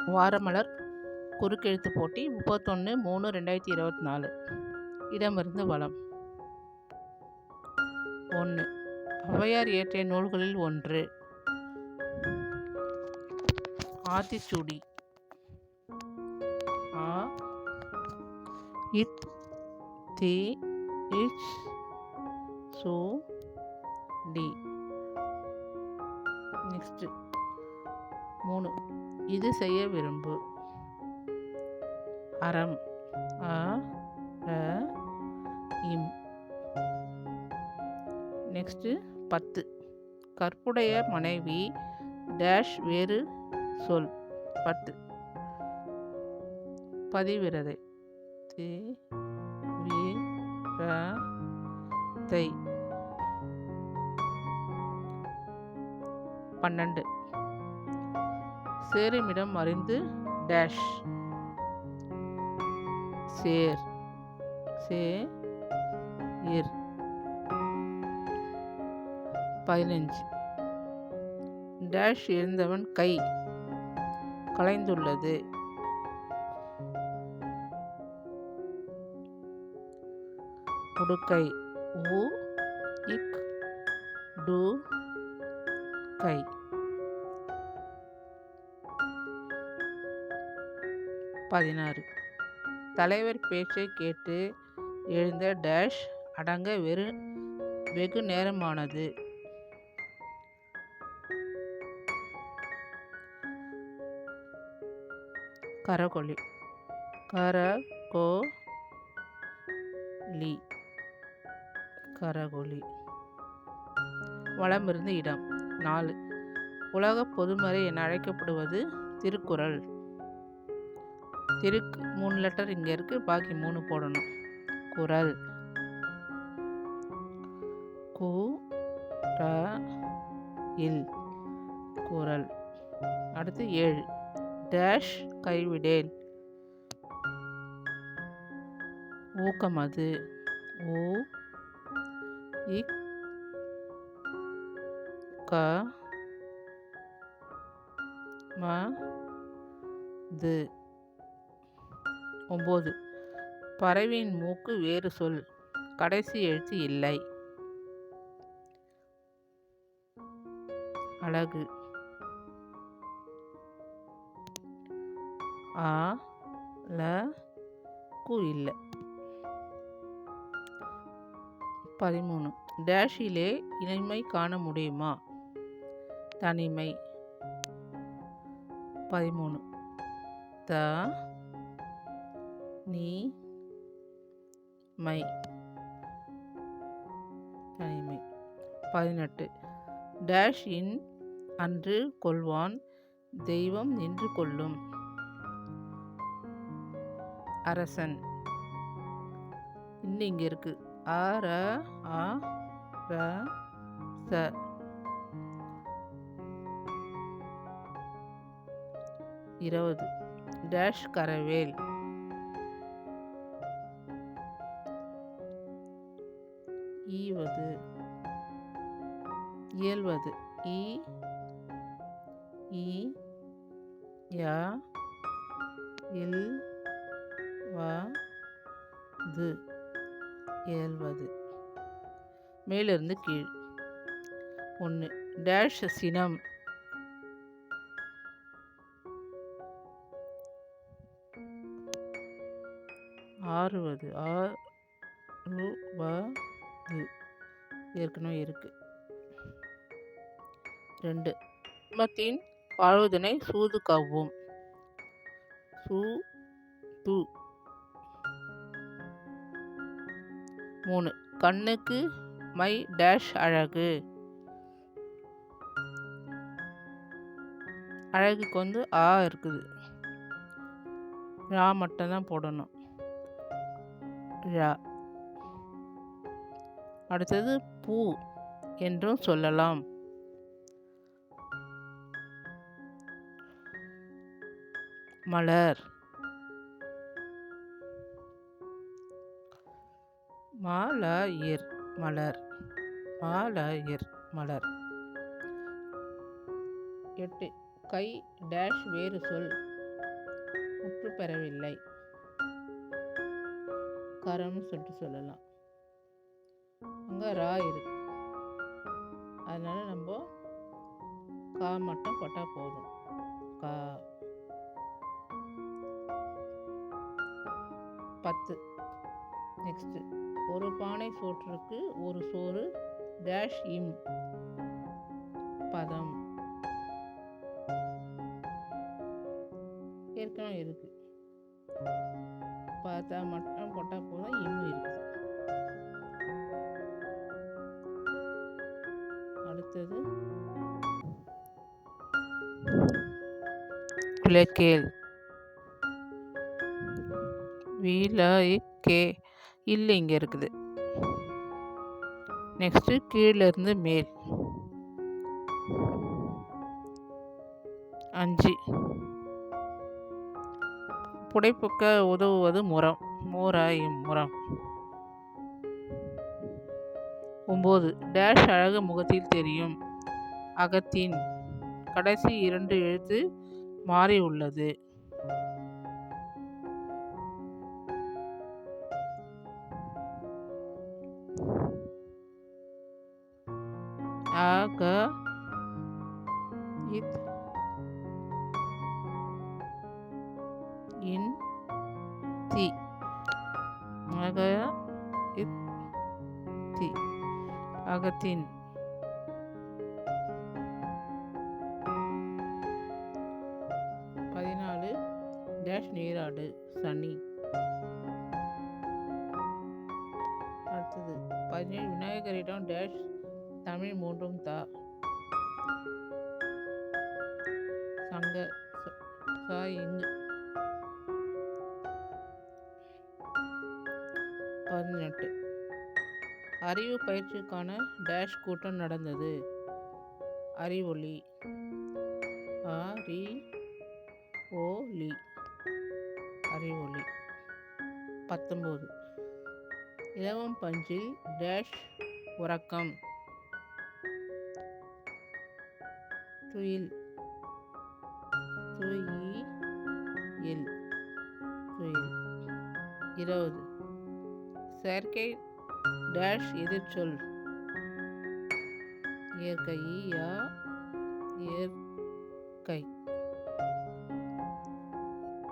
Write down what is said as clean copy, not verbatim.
வாரமலர் குறுக்கெழுத்து போட்டி 31/3/2024. இடமிருந்து வலம். 1. ஔவையார் இயற்றிய நூல்களில் ஒன்று. ஆத்திச்சூடி. ஆ இத் தி இச் சு டி. நெக்ஸ்ட் 3. இது செய்ய விரும்பு. அறம். அ ர இம். நெக்ஸ்ட் 10. கற்புடைய மனைவி டேஷ் வேறு சொல். 10. பதிவிரதை. தி வி ர தை. 12. சேருமிடம் அறிந்து டேஷ். சேர். சே இர். 15. டேஷ் இருந்தவன் கை கலைந்துள்ளது. உடுக்கை. உ இக் டு கை. 16. தலைவர் பேச்சை கேட்டு எழுந்த டேஷ் அடங்க வெகு நேரமானது. கரகொலி. கரகோலி. கரகொலி. வலமிருந்து இடம். 4. உலக பொதுமறை என அழைக்கப்படுவது திருக்குறள். திருக்கு 3 லெட்டர் இங்க இருக்கு, பாக்கி 3 போடணும். குறள். கு ர இல். குறள். அடுத்து 7. டேஷ் கைவிடேன். ஊக்கமது. ஊ இக் க ம து. 9. பறவையின் மூக்கு வேறு சொல். கடைசி எழுத்து இல்லை. அழகு. ஆ ல கு இல்லை. 13. டேஷிலே இனிமை காண முடியுமா? தனிமை. 13. த நீ மை. தனிமை. 18. டேஷ் இன் அன்று கொள்வான் தெய்வம் நின்று கொள்ளும். அரசன். இன்னும் இங்க இருக்கு. அ ர ஆ ர ச. 20. டேஷ் கரவேல். ஈவது. இயல்வது. இ ஈ யா இல் வ து. இயல்வது. மேலிருந்து கீழ். 1. டேஷ் சினம். ஆறுவது. ஆறுவது. ஏற்கனவே இருக்கு. 2. குடும்பத்தின் வாழ்வதனை சூது கவ்வும். சூ து. 3. கண்ணுக்கு மை டேஷ் அழகு. அழகுக்கு வந்து ஆ இருக்குது. ரா மட்டும்தான் போடணும். ரா. அடுத்தது பூ என்றும் சொல்லலாம். மலர். மலர். மலர். மலர். மலர். 8. கை டேஷ் வேறு சொல். முற்று பெறவில்லை. கரம்னு சொல்லிட்டு சொல்லலாம். அங்கே ரா இருக்கு, அதனால நம்ம கா மட்டும் போட்டால் போதும். கா. 10. நெக்ஸ்ட், ஒரு பானை சோற்றுக்கு ஒரு சோறு டேஷ் இம் பதம். ஏற்கனவே இருக்கு, பார்த்தா மட்டும் போட்டால் போதும். இம்மு இருக்குது. அடுத்தது விளக்கேல். கே இல்லை, இங்கே இருக்குது. நெக்ஸ்ட்டு கீழிருந்து மேல். 5. புடைப்புக்க உதவுவது முறம். மோராய் முறம். 9. டேஷ் அழகு முகத்தில் தெரியும். அகத்தின். கடைசி 2 எழுத்து மாறி உள்ளது. ஆக இத் இன் தி. ஆக இத் தி. அகத்தின். 14. டேஷ் நீராடு சனி. அடுத்தது 17. விநாயகரிடம் டேஷ் தமிழ் 3 தா. சங்க சா இங்கு. 18. அறிவு பயிற்சிக்கான டேஷ் கூட்டம் நடந்தது. அறிவொளி. அறிவொளி. அறிவொளி. 19. இலவம் பஞ்சில் டேஷ் உறக்கம். துயில். துயில். துயில். 20. செயற்கை டேஷ் எதிர்ச்சொல். இயற்கை. இயற்கை.